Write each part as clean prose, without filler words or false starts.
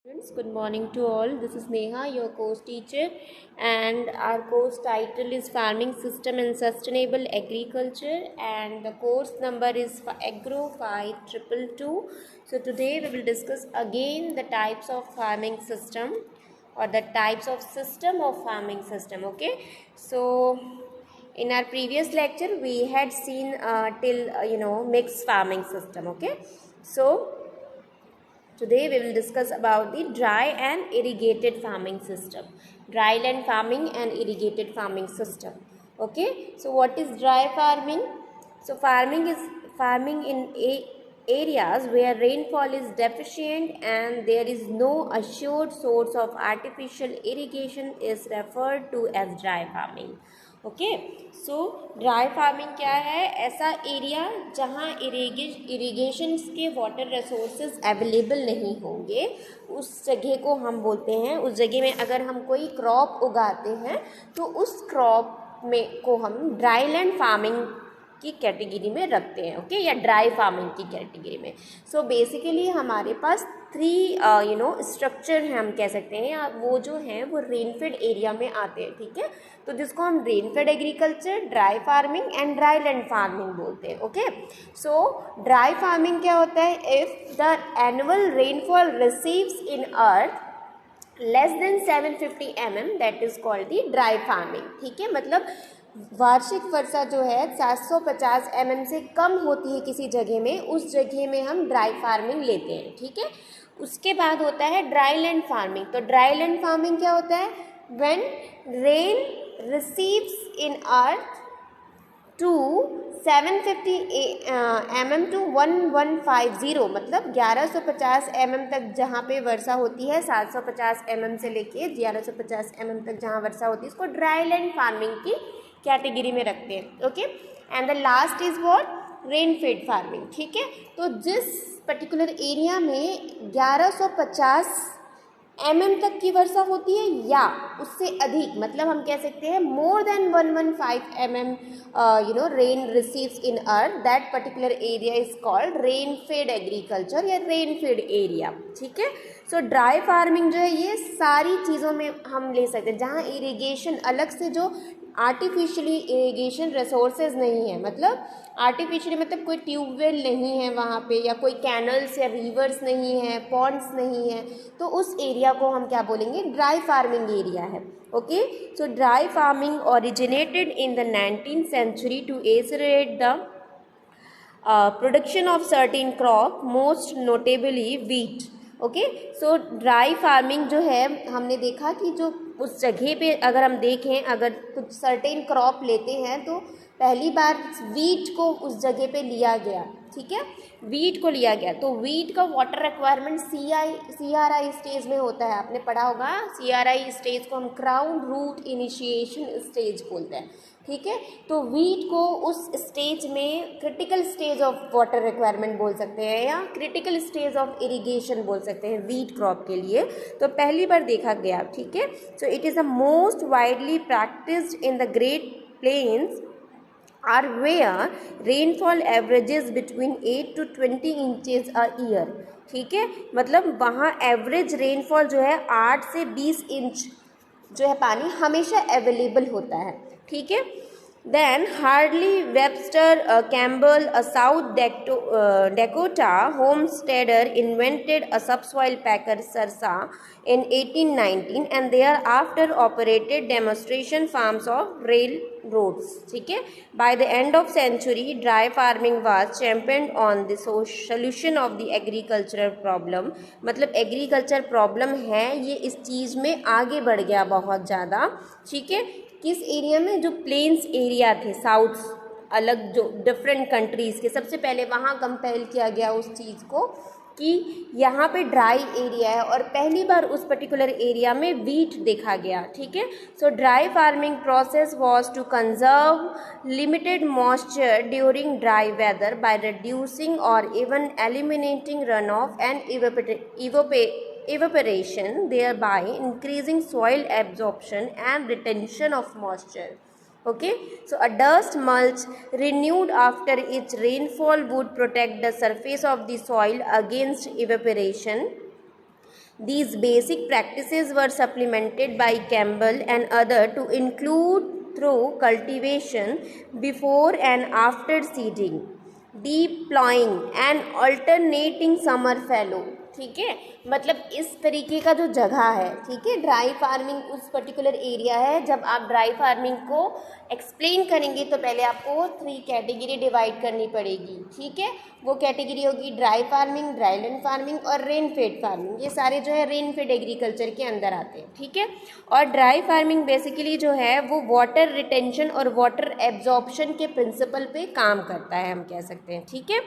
Students, good morning to all. This is Neha, your course teacher, and our course title is Farming System and Sustainable Agriculture, and the course number is Agro 5222. So today we will discuss again the types of farming system or the types of system of farming system. Okay, so in our previous lecture we had seen till mixed farming system. Okay, so today we will discuss about the dry and irrigated farming system. Dry land farming and irrigated farming system. Okay, so what is dry farming? So farming is farming in areas where rainfall is deficient and there is no assured source of artificial irrigation is referred to as dry farming. Okay, so dry farming क्या है? ऐसा area जहाँ irrigation के water resources available नहीं होंगे, उस जगह को हम बोलते हैं, उस जगह में अगर हम कोई क्रॉप उगाते हैं तो उस क्रॉप में को हम ड्राई लैंड फार्मिंग की कैटेगरी में रखते हैं. ओके, या ड्राई फार्मिंग की कैटेगरी में. सो बेसिकली हमारे पास थ्री स्ट्रक्चर हैं, हम कह सकते हैं, या वो जो हैं वो रेनफेड एरिया में आते हैं. ठीक है, तो जिसको हम rainfed agriculture, dry farming and dry land farming बोलते हैं. ओके, सो ड्राई फार्मिंग क्या होता है? If the annual rainfall receives in earth less than 750 mm, that is called the dry farming. ठीक है, मतलब वार्षिक वर्षा जो है 750 mm से कम होती है किसी जगह में, उस जगह में हम ड्राई फार्मिंग लेते हैं. ठीक है, उसके बाद होता है ड्राई लैंड फार्मिंग. तो ड्राई लैंड फार्मिंग क्या होता है? When rain receives in earth to 750 mm to 1150, मतलब 1150 mm तक जहाँ पे वर्षा होती है, 750 mm से लेके 1150 mm तक जहाँ वर्षा होती है, इसको ड्राई लैंड फार्मिंग की कैटेगरी में रखते हैं. Okay, and the last is what? Rainfed farming. ठीक है, तो जिस पर्टिकुलर एरिया में 1150 mm तक की वर्षा होती है या उससे अधिक, मतलब हम कह सकते हैं more than 115 mm rain receives in earth, that particular area is called rainfed agriculture या रेनफेड एरिया. ठीक है, सो ड्राई फार्मिंग जो है ये सारी चीज़ों में हम ले सकते हैं, जहाँ इरिगेशन अलग से जो आर्टिफिशियली इरिगेशन रिसोर्सेज नहीं है, मतलब आर्टिफिशियली मतलब कोई ट्यूबवेल नहीं है वहाँ पे, या कोई कैनल्स या रिवर्स नहीं है, पॉन्ड्स नहीं है, तो उस एरिया को हम क्या बोलेंगे? ड्राई फार्मिंग एरिया है. Okay, so dry farming originated in the 19th century to accelerate the production of certain crop, most notably wheat. Okay, so dry farming जो है, हमने देखा कि जो उस जगह पे अगर हम देखें, अगर कुछ सर्टेन क्रॉप लेते हैं तो पहली बार वीट को उस जगह पे लिया गया. ठीक है, वीट को लिया गया, तो वीट का वाटर रिक्वायरमेंट CRI स्टेज में होता है. आपने पढ़ा होगा, CRI स्टेज को हम क्राउन रूट इनिशिएशन स्टेज बोलते हैं. ठीक है, तो वीट को उस स्टेज में critical stage of water requirement बोल सकते हैं, या क्रिटिकल स्टेज ऑफ इरिगेशन बोल सकते हैं वीट क्रॉप के लिए. तो पहली बार देखा गया. ठीक है, so it is the most widely practised in the great plains are where rainfall averages between 8 to 20 inches a year. ठीक है, मतलब वहाँ एवरेज रेनफॉल जो है 8 से 20 इंच जो है पानी हमेशा अवेलेबल होता है. ठीक है, then Harley Webster Campbell, a South Dakota homesteader, invented a subsoil packer Sarsa in 1819 and thereafter operated demonstration farms of railroads. ठीक है, by the end of century dry farming was championed on the solution of the agricultural problem. मतलब agriculture problem है ये, इस चीज़ में आगे बढ़ गया बहुत ज़्यादा. ठीक है, किस एरिया में? जो प्लेन्स एरिया थे, साउथ अलग जो डिफरेंट कंट्रीज़ के, सबसे पहले वहाँ कंपेल किया गया उस चीज़ को कि यहाँ पे ड्राई एरिया है, और पहली बार उस पर्टिकुलर एरिया में वीट देखा गया. ठीक है, so dry farming process was to conserve limited moisture during dry weather by reducing और even eliminating run off and evaporation, thereby increasing soil absorption and retention of moisture. Okay, so a dust mulch renewed after each rainfall would protect the surface of the soil against evaporation. These basic practices were supplemented by Campbell and others to include through cultivation before and after seeding, deep plowing and alternating summer fallow. ठीक है, मतलब इस तरीके का जो जगह है, ठीक है, ड्राई फार्मिंग उस पर्टिकुलर एरिया है. जब आप ड्राई फार्मिंग को एक्सप्लेन करेंगे तो पहले आपको 3 कैटेगरी डिवाइड करनी पड़ेगी. ठीक है, वो कैटेगरी होगी ड्राई फार्मिंग, ड्राईलैंड फार्मिंग और रेन फेड फार्मिंग. ये सारे जो है रेन फेड एग्रीकल्चर के अंदर आते हैं. ठीक है, और ड्राई फार्मिंग बेसिकली जो है वो वाटर रिटेंशन और वाटर एब्जॉर्प्शन के प्रिंसिपल पे काम करता है, हम कह सकते हैं. ठीक है,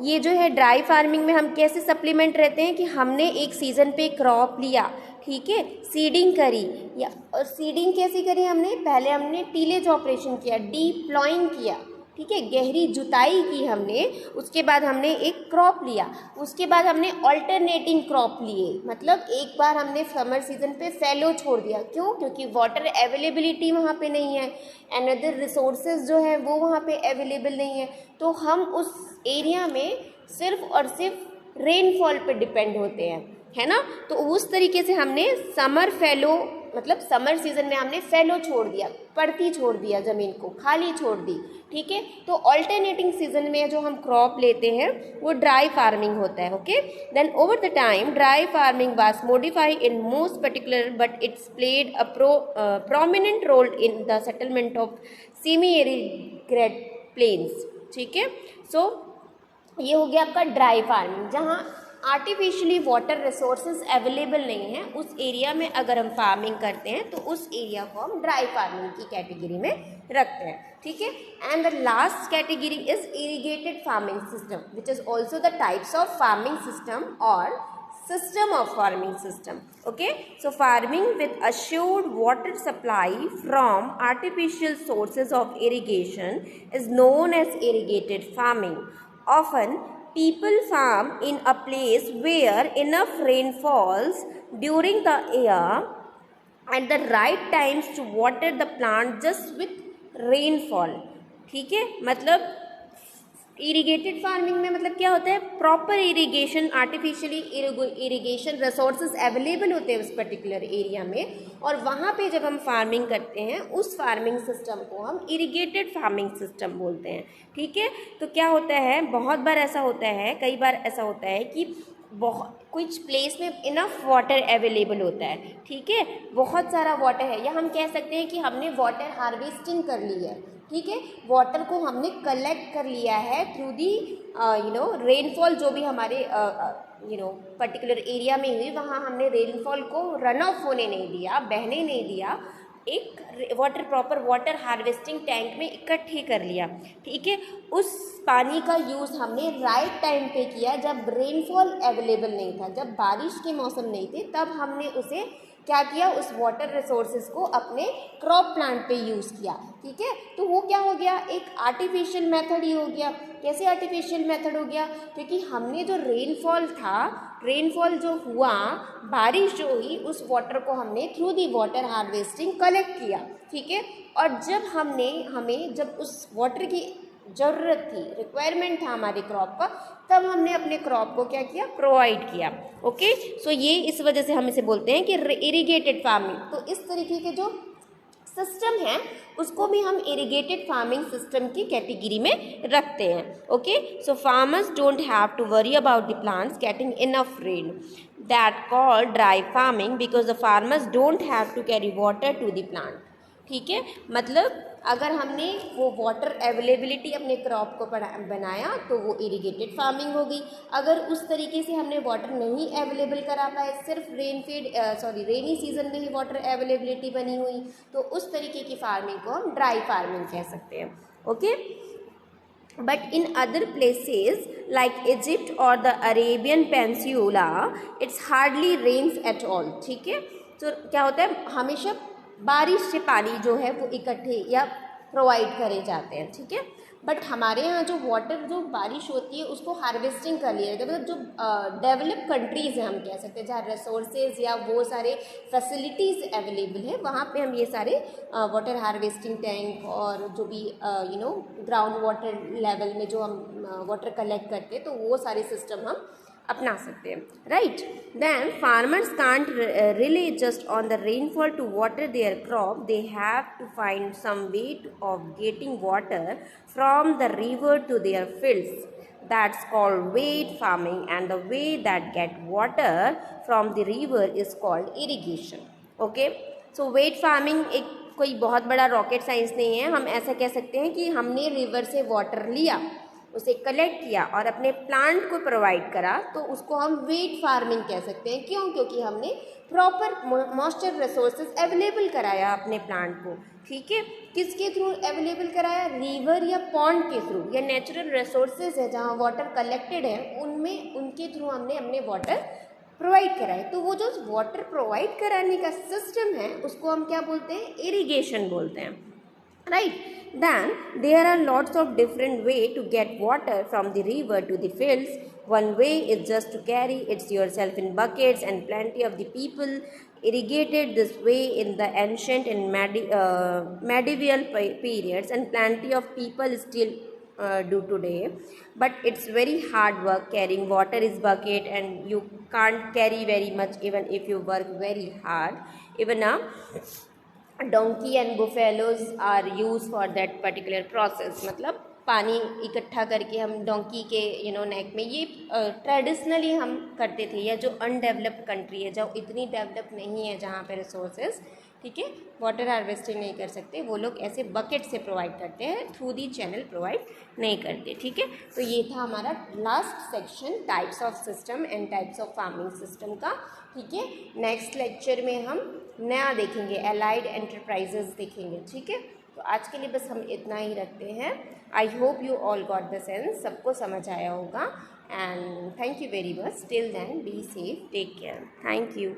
ये जो है ड्राई फार्मिंग में हम कैसे सप्लीमेंट रहते हैं कि हमने एक सीज़न पे क्रॉप लिया, ठीक है, सीडिंग करी, या और सीडिंग कैसी करी हमने, पहले हमने टीलेज ऑपरेशन किया, डीप प्लॉइंग किया, ठीक है, गहरी जुताई की हमने, उसके बाद हमने एक क्रॉप लिया, उसके बाद हमने ऑल्टरनेटिंग क्रॉप लिए. मतलब एक बार हमने समर सीजन पे फैलो छोड़ दिया. क्यों? क्योंकि वाटर अवेलेबिलिटी वहाँ पे नहीं है, अनदर रिसोर्सेज जो है वो वहाँ पे अवेलेबल नहीं है, तो हम उस एरिया में सिर्फ और सिर्फ रेनफॉल पे डिपेंड होते हैं, है ना. तो उस तरीके से हमने समर फैलो, मतलब समर सीजन में हमने फैलो छोड़ दिया, पड़ती छोड़ दिया, ज़मीन को खाली छोड़ दी. ठीक है, तो ऑल्टरनेटिंग सीजन में जो हम क्रॉप लेते हैं वो ड्राई फार्मिंग होता है. Okay, then over the time dry farming was modified in most particular but it's played a prominent role in the settlement of semi arid plains. ठीक है, ये हो गया आपका ड्राई फार्मिंग. जहाँ आर्टिफिशियली वाटर रिसोर्सेज अवेलेबल नहीं है, उस एरिया में अगर हम फार्मिंग करते हैं तो उस एरिया को हम ड्राई फार्मिंग की कैटेगरी में रखते हैं. ठीक है, and the last category is irrigated farming system which is also the types of farming system और system of farming system. Okay, so farming with assured water supply from artificial sources of irrigation is known as irrigated farming. Often people farm in a place where enough rain falls during the year at the right times to water the plant just with rainfall. ठीक है, मतलब irrigated farming में मतलब क्या होता है, proper irrigation, artificially irrigation resources available होते हैं उस पर्टिकुलर एरिया में, और वहाँ पे जब हम फार्मिंग करते हैं उस फार्मिंग सिस्टम को हम इरीगेटेड फार्मिंग सिस्टम बोलते हैं. ठीक है, तो क्या होता है, बहुत बार ऐसा होता है, कई बार ऐसा होता है कि बहुत कुछ प्लेस में इनफ वाटर अवेलेबल होता है. ठीक है, बहुत सारा वाटर है, या हम कह सकते हैं कि हमने वाटर हार्वेस्टिंग कर ली है. ठीक है, वाटर को हमने कलेक्ट कर लिया है थ्रू दी रेनफॉल, जो भी हमारे पर्टिकुलर एरिया में हुई, वहाँ हमने रेनफॉल को रन ऑफ होने नहीं दिया, बहने नहीं दिया, एक water proper water harvesting tank में इकट्ठे कर लिया. ठीक है, उस पानी का यूज़ हमने राइट टाइम पे किया, जब रेनफॉल अवेलेबल नहीं था, जब बारिश के मौसम नहीं थे, तब हमने उसे क्या किया, उस वाटर रिसोर्सेज को अपने क्रॉप प्लांट पे यूज़ किया. ठीक है, तो वो क्या हो गया, एक आर्टिफिशियल मेथड ही हो गया. कैसे आर्टिफिशियल मेथड हो गया, क्योंकि हमने जो रेनफॉल था, रेनफॉल जो हुआ, बारिश जो हुई, उस वाटर को हमने through the water harvesting collect किया. ठीक है, और जब हमें जब उस वाटर की ज़रूरत थी, रिक्वायरमेंट था हमारे क्रॉप का, तब हमने अपने क्रॉप को क्या किया, प्रोवाइड किया. ओके, सो ये इस वजह से हम इसे बोलते हैं कि इरीगेटेड फार्मिंग. तो इस तरीके के जो सिस्टम है उसको भी हम इरीगेटेड फार्मिंग सिस्टम की कैटेगरी में रखते हैं. Okay, so farmers don't have to worry about the plants getting enough rain, that called dry farming because the farmers don't have to carry water to the plant. ठीक है, मतलब अगर हमने वो वाटर अवेलेबिलिटी अपने क्रॉप को बनाया तो वो इरीगेटेड फार्मिंग हो गई. अगर उस तरीके से हमने वाटर नहीं अवेलेबल करा पाए, सिर्फ रेनी सीजन में ही वाटर अवेलेबिलिटी बनी हुई, तो उस तरीके की फार्मिंग को हम ड्राई फार्मिंग कह सकते हैं. Okay, but in other places like Egypt और the Arabian peninsula it's hardly rains at all. ठीक है, तो क्या होता है, हमेशा बारिश से पानी जो है वो इकट्ठे या प्रोवाइड करे जाते हैं. ठीक है, बट हमारे यहाँ जो वाटर जो बारिश होती है उसको हार्वेस्टिंग कर लिया जाता है. मतलब जो डेवलप कंट्रीज़ हैं, हम कह सकते हैं, जहाँ रिसोर्सेज या वो सारे फैसिलिटीज़ अवेलेबल हैं, वहाँ पे हम ये सारे वाटर हार्वेस्टिंग टैंक और जो भी ग्राउंड वाटर लेवल में जो हम वाटर कलेक्ट करते हैं, तो वो सारे सिस्टम हम अपना सकते हैं, right. Then farmers can't rely just on the rainfall to water their crop, they have to find some way of getting water from the river to their fields, that's called wet farming, and the way that get water from the river is called irrigation. Okay, so wet farming एक कोई बहुत बड़ा rocket science नहीं है, हम ऐसा कह सकते हैं कि हमने रिवर से वाटर लिया, उसे कलेक्ट किया और अपने प्लांट को प्रोवाइड करा, तो उसको हम वेट फार्मिंग कह सकते हैं। क्यों? क्योंकि हमने प्रॉपर मॉइस्चर रिसोर्सेज अवेलेबल कराया अपने प्लांट को, ठीक है। किसके थ्रू अवेलेबल कराया? रिवर या पॉन्ड के थ्रू, या नेचुरल रिसोर्सेज है जहाँ वाटर कलेक्टेड है उनमें, उनके थ्रू हमने अपने वाटर प्रोवाइड कराए। तो वो जो वाटर प्रोवाइड कराने का सिस्टम है उसको हम क्या बोलते हैं? इरिगेशन बोलते हैं, right? Then there are lots of different way to get water from the river to the fields. One way is just to carry it yourself in buckets, and plenty of the people irrigated this way in the ancient and medieval periods, and plenty of people still do today. But it's very hard work. Carrying water is bucket, and you can't carry very much even if you work very hard. Even a donkey and buffaloes are used for that particular process. मतलब पानी इकट्ठा करके हम donkey के नेक में, ये traditionally हम करते थे, या जो अनडेवलप्ड कंट्री है, जो इतनी डेवलप नहीं है जहाँ पे रिसोर्सेज, ठीक है, वाटर हार्वेस्टिंग नहीं कर सकते, वो लोग ऐसे बकेट से प्रोवाइड करते हैं, थ्रू दी चैनल प्रोवाइड नहीं करते, ठीक है। तो ये था हमारा last section, types of system and types of farming system का, ठीक है। नेक्स्ट लेक्चर में हम नया देखेंगे, एलाइड एंटरप्राइजेस देखेंगे, ठीक है। तो आज के लिए बस हम इतना ही रखते हैं। I hope you all got the sense, सबको समझ आया होगा, and thank you very much. Till then be safe, take care, thank you.